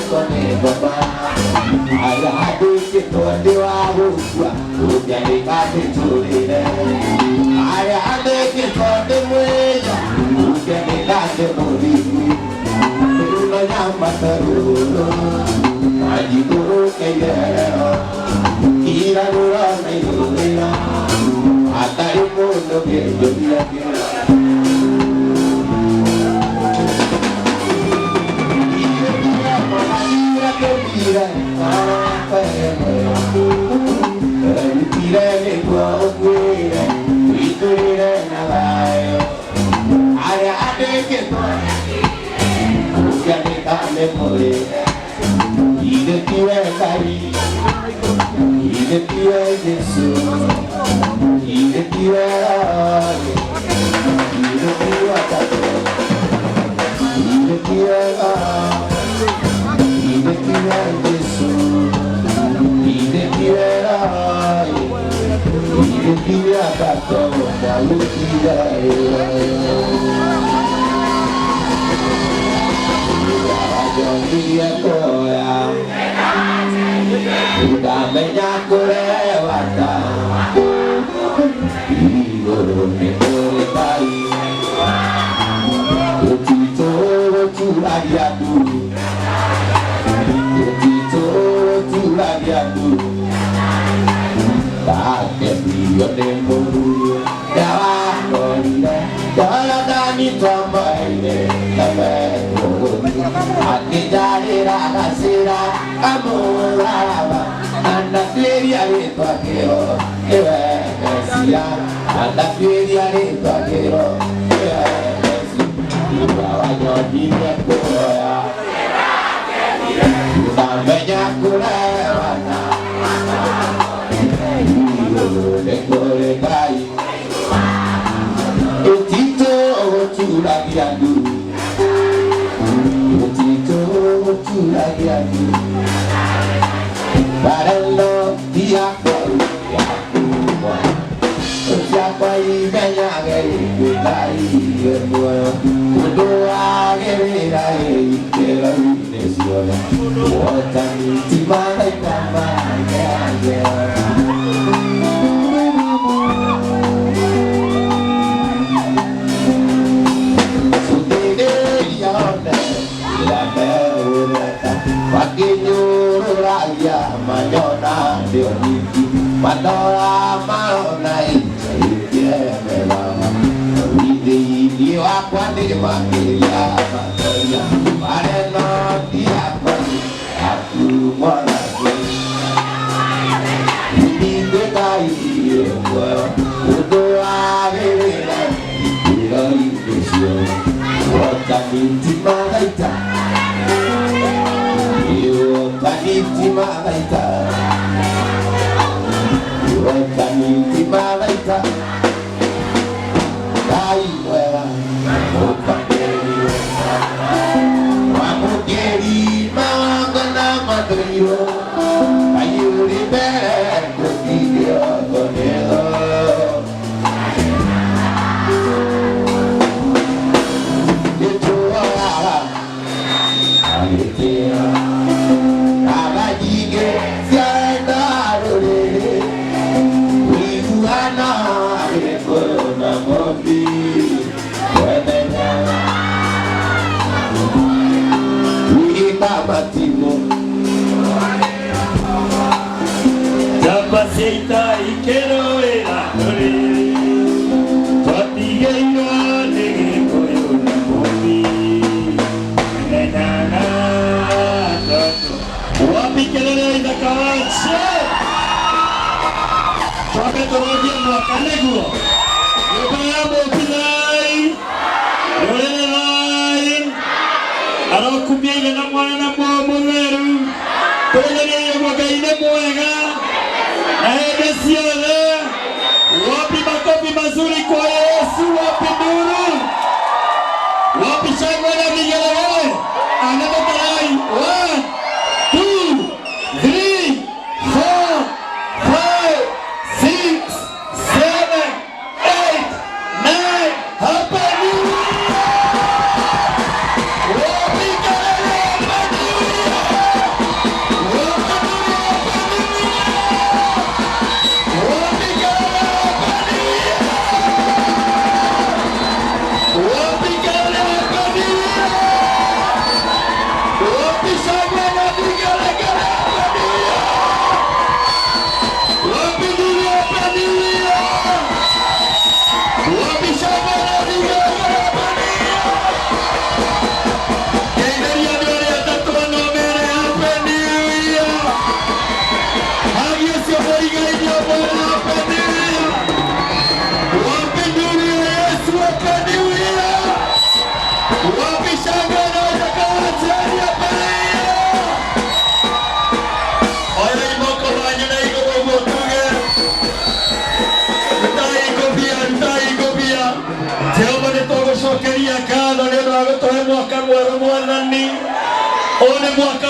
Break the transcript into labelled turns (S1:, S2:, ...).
S1: con el papá. A la que todo de agua, ya le casi chulina. A la que todo de huella, ya le casi morir. Pero no llama tarulo, allí todo que ya. Y la luna me ilumina, hasta el mundo que yo vi aquí. Mira, tira kwa kwira, itira na bayo. Ara ade ke to, ya ne ta me mole. Ide tira kari, ide tira Yesu, ide tira, ide tira kato, ide tira.
S2: agotoe mwaka mwerũ mwathani. Ũyũ nĩ mwaka